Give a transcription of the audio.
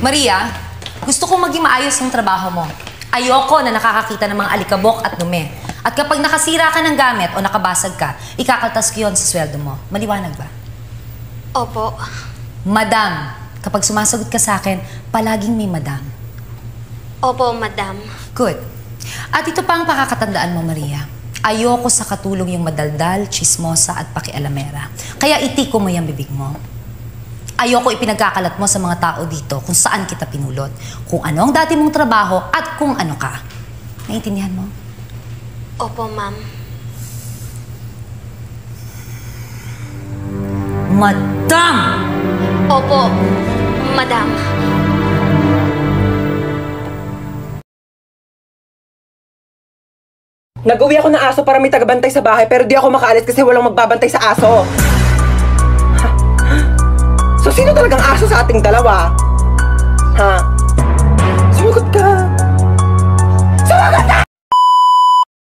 Maria, gusto kong maging maayos yung trabaho mo. Ayoko na nakakakita ng mga alikabok at dumi. At kapag nakasira ka ng gamit o nakabasag ka, ikakaltas ko yun sa sweldo mo. Maliwanag ba? Opo. Madam, kapag sumasagot ka sa akin, palaging may madam. Opo, madam. Good. At ito pa ang pakakatandaan mo, Maria. Ayoko sa katulong yung madaldal, chismosa at pakialamera. Kaya itiko mo yung bibig mo. Ayoko ipinagkakalat mo sa mga tao dito kung saan kita pinulot, kung ano ang dati mong trabaho at kung ano ka. Naiintindihan mo? Opo, ma'am. Madam! Opo, madam. Nag-uwi ako ng aso para may tagabantay sa bahay pero di ako makaalis kasi walang magbabantay sa aso. So, sino talagang aso sa ating dalawa? Ha?